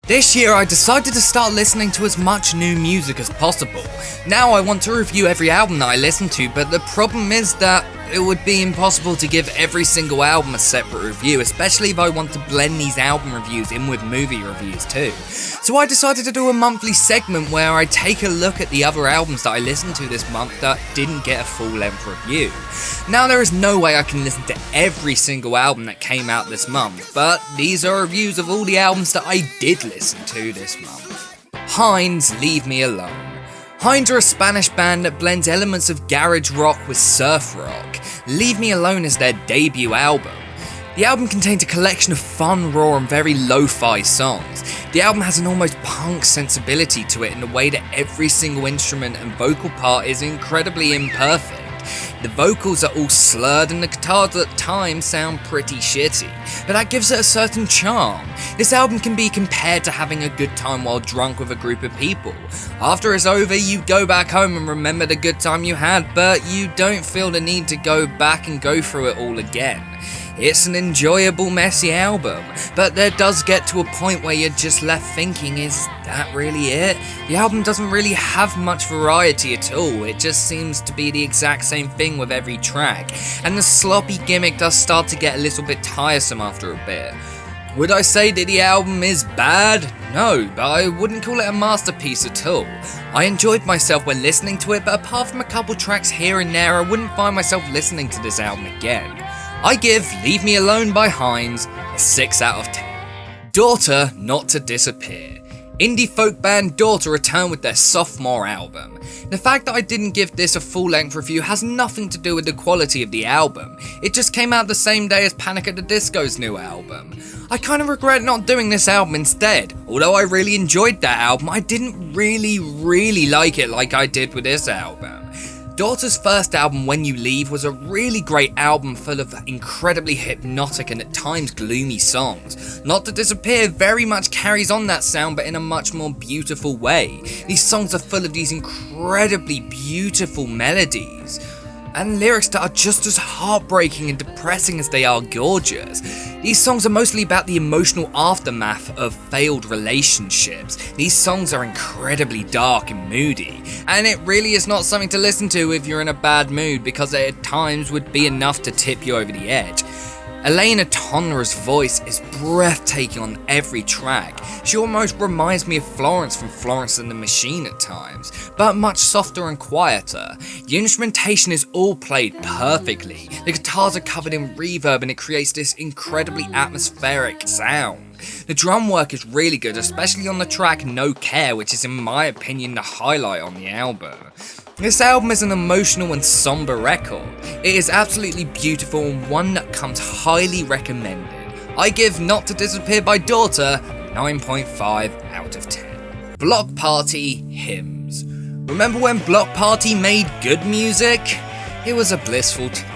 This year I decided to start listening to as much new music as possible. Now I want to review every album that I listen to, but the problem is that it would be impossible to give every single album a separate review, especially if I want to blend these album reviews in with movie reviews too. So I decided to do a monthly segment where I take a look at the other albums that I listened to this month that didn't get a full-length review. Now there is no way I can listen to every single album that came out this month, but these are reviews of all the albums that I did listen to this month. Heinz, Leave Me Alone. Heinz are a Spanish band that blends elements of garage rock with surf rock. Leave Me Alone is their debut album. The album contains a collection of fun, raw and very lo-fi songs. The album has an almost punk sensibility to it in the way that every single instrument and vocal part is incredibly imperfect. The vocals are all slurred and the guitars at times sound pretty shitty, but that gives it a certain charm. This album can be compared to having a good time while drunk with a group of people. After it's over, you go back home and remember the good time you had, but you don't feel the need to go back and go through it all again. It's an enjoyable, messy album, but there does get to a point where you're just left thinking, is that really it? The album doesn't really have much variety at all, it just seems to be the exact same thing with every track, and the sloppy gimmick does start to get a little bit tiresome after a bit. Would I say that the album is bad? No, but I wouldn't call it a masterpiece at all. I enjoyed myself when listening to it, but apart from a couple tracks here and there, I wouldn't find myself listening to this album again. I give Leave Me Alone by Heinz a 6 out of 10. Daughter, Not to Disappear. Indie folk band Daughter returned with their sophomore album. The fact that I didn't give this a full-length review has nothing to do with the quality of the album. It just came out the same day as Panic at the Disco's new album. I kind of regret not doing this album instead. Although I really enjoyed that album, I didn't really like it like I did with this album. Daughter's first album, When You Leave, was a really great album full of incredibly hypnotic and at times gloomy songs. Not to Disappear very much carries on that sound, but in a much more beautiful way. These songs are full of these incredibly beautiful melodies and lyrics that are just as heartbreaking and depressing as they are gorgeous. These songs are mostly about the emotional aftermath of failed relationships. These songs are incredibly dark and moody, and it really is not something to listen to if you're in a bad mood, because it at times would be enough to tip you over the edge. Elena Tonra's voice is breathtaking on every track. She almost reminds me of Florence from Florence and the Machine at times, but much softer and quieter. The instrumentation is all played perfectly. The guitars are covered in reverb and it creates this incredibly atmospheric sound. The drum work is really good, especially on the track No Care, which is in my opinion the highlight on the album. This album is an emotional and somber record. It is absolutely beautiful and one that comes highly recommended. I give Not to Disappear by Daughter 9.5 out of 10. Block Party, HINDS. Remember when Block Party made good music? It was a blissful time.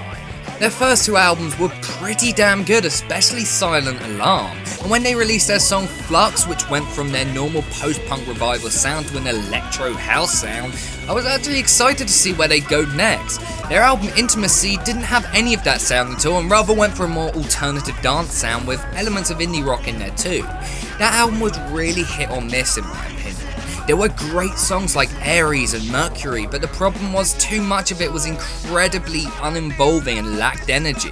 Their first two albums were pretty damn good, especially Silent Alarm, and when they released their song Flux, which went from their normal post-punk revival sound to an electro house sound, I was actually excited to see where they'd go next. Their album Intimacy didn't have any of that sound at all, and rather went for a more alternative dance sound with elements of indie rock in there too. That album was really hit or miss in my opinion. There were great songs like Aries and Mercury, but the problem was too much of it was incredibly uninvolving and lacked energy.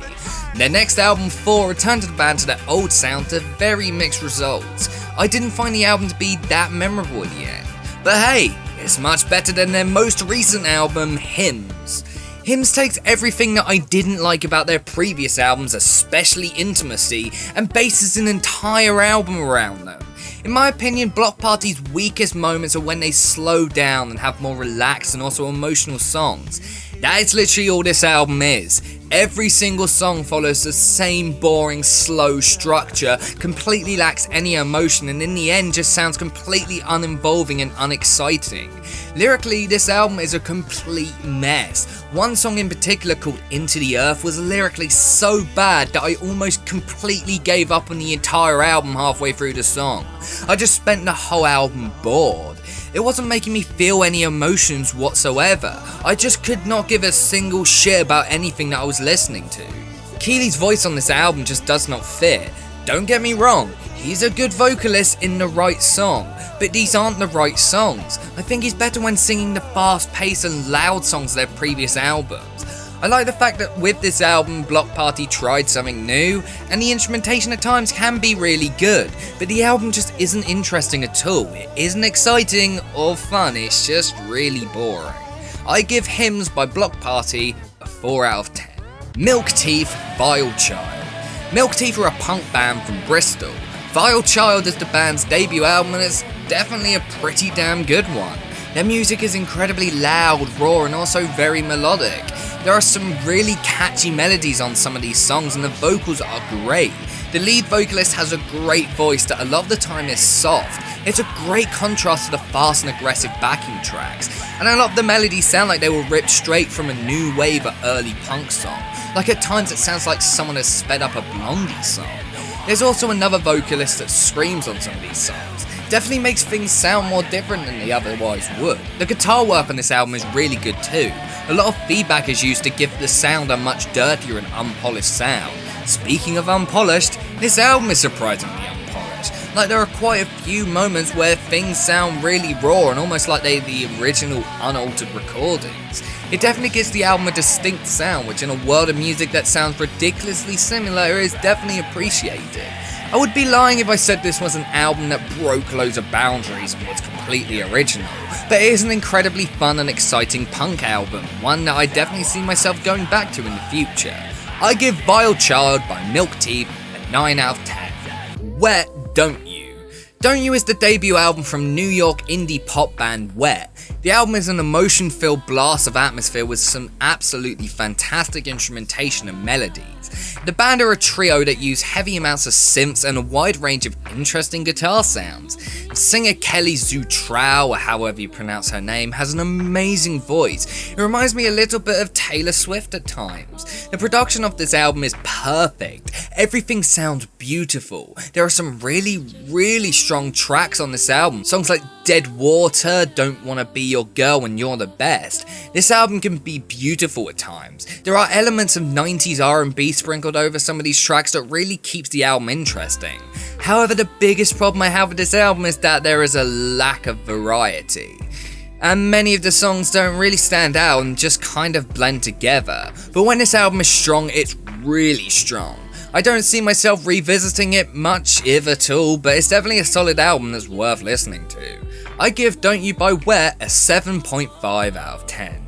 Their next album, 4, returned to the band to their old sound to very mixed results. I didn't find the album to be that memorable in the end. But hey, it's much better than their most recent album, HINDS. HINDS takes everything that I didn't like about their previous albums, especially Intimacy, and bases an entire album around them. In my opinion, Block Party's weakest moments are when they slow down and have more relaxed and also emotional songs. That is literally all this album is. Every single song follows the same boring, slow structure, completely lacks any emotion, and in the end just sounds completely uninvolving and unexciting. Lyrically, this album is a complete mess. One song in particular, called Into the Earth, was lyrically so bad that I almost completely gave up on the entire album halfway through the song. I just spent the whole album bored. It wasn't making me feel any emotions whatsoever. I just could not give a single shit about anything that I was listening to. Keely's voice on this album just does not fit. Don't get me wrong, He's a good vocalist in the right song, but these aren't the right songs. I think he's better when singing the fast-paced and loud songs of their previous albums. I like the fact that with this album, Bloc Party tried something new, and the instrumentation at times can be really good, but the album just isn't interesting at all. It isn't exciting or fun, it's just really boring. I give HINDS by Bloc Party a 4 out of 10. Milk Teeth, Vile Child. Milk Teeth are a punk band from Bristol. Vile Child is the band's debut album, and it's definitely a pretty damn good one. Their music is incredibly loud, raw, and also very melodic. There are some really catchy melodies on some of these songs, and the vocals are great. The lead vocalist has a great voice that a lot of the time is soft. It's a great contrast to the fast and aggressive backing tracks, and a lot of the melodies sound like they were ripped straight from a new wave of early punk song. Like at times it sounds like someone has sped up a Blondie song. There's also another vocalist that screams on some of these songs. Definitely makes things sound more different than they otherwise would. The guitar work on this album is really good too. A lot of feedback is used to give the sound a much dirtier and unpolished sound. Speaking of unpolished, this album is surprisingly unpolished. Like there are quite a few moments where things sound really raw and almost like they're the original unaltered recordings. It definitely gives the album a distinct sound, which in a world of music that sounds ridiculously similar is definitely appreciated. I would be lying if I said this was an album that broke loads of boundaries and was completely original, but it is an incredibly fun and exciting punk album, one that I definitely see myself going back to in the future. I give Vile Child by Milk Teeth a 9 out of 10. Wet, Don't You. Don't You is the debut album from New York indie pop band Wet. The album is an emotion-filled blast of atmosphere with some absolutely fantastic instrumentation and melodies. The band are a trio that use heavy amounts of synths and a wide range of interesting guitar sounds. Singer Kelly Zutrau, or however you pronounce her name, has an amazing voice. It reminds me a little bit of Taylor Swift at times. The production of this album is perfect. Everything sounds beautiful. There are some really strong tracks on this album. Songs like Dead Water, Don't Wanna Be Your Girl When You're the Best. This album can be beautiful at times. There are elements of 90s R&B sprinkled over some of these tracks that really keeps the album interesting. However, the biggest problem I have with this album is that there is a lack of variety. And many of the songs don't really stand out and just kind of blend together. But when this album is strong, it's really strong. I don't see myself revisiting it much, if at all, but it's definitely a solid album that's worth listening to. I give Don't You by Wet a 7.5 out of 10.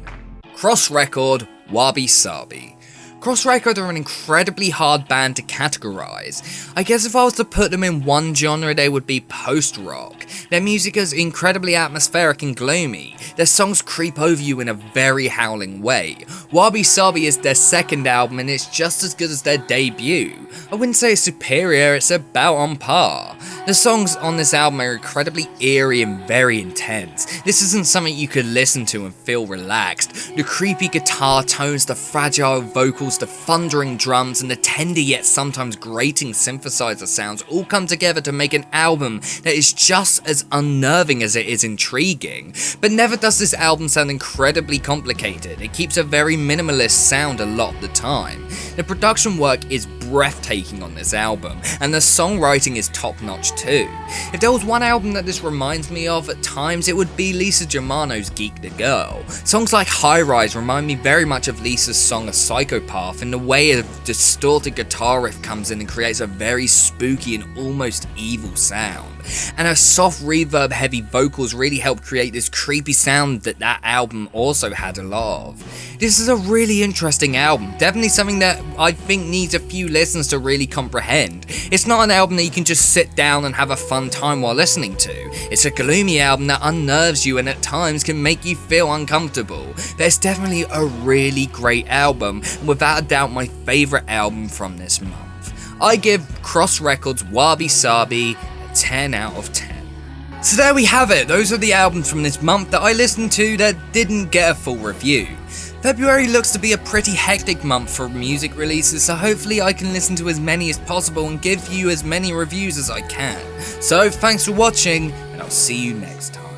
Cross Record, WABI-SABI. Cross Record are an incredibly hard band to categorize. I guess if I was to put them in one genre, they would be post-rock. Their music is incredibly atmospheric and gloomy. Their songs creep over you in a very howling way. WABI-SABI is their second album and it's just as good as their debut. I wouldn't say it's superior, it's about on par. The songs on this album are incredibly eerie and very intense. This isn't something you could listen to and feel relaxed. The creepy guitar tones, the fragile vocals, the thundering drums, and the tender yet sometimes grating synthesizer sounds all come together to make an album that is just as unnerving as it is intriguing. But never does this album sound incredibly complicated. It keeps a very minimalist sound a lot of the time. The production work is breathtaking on this album, and the songwriting is top notch too. If there was one album that this reminds me of at times, it would be Lisa Germano's Geek the Girl. Songs like High Rise remind me very much of Lisa's song A Psychopath in the way a distorted guitar riff comes in and creates a very spooky and almost evil sound. And her soft reverb heavy vocals really help create this creepy sound that album also had a lot of. This is a really interesting album, definitely something that I think needs a few listens to really comprehend. It's not an album that you can just sit down and have a fun time while listening to. It's a gloomy album that unnerves you and at times can make you feel uncomfortable. But it's definitely a really great album, and without a doubt my favourite album from this month. I give Cross Records WABI-SABI 10 out of 10. So there we have it, those are the albums from this month that I listened to that didn't get a full review. February looks to be a pretty hectic month for music releases, so hopefully I can listen to as many as possible and give you as many reviews as I can. So thanks for watching, and I'll see you next time.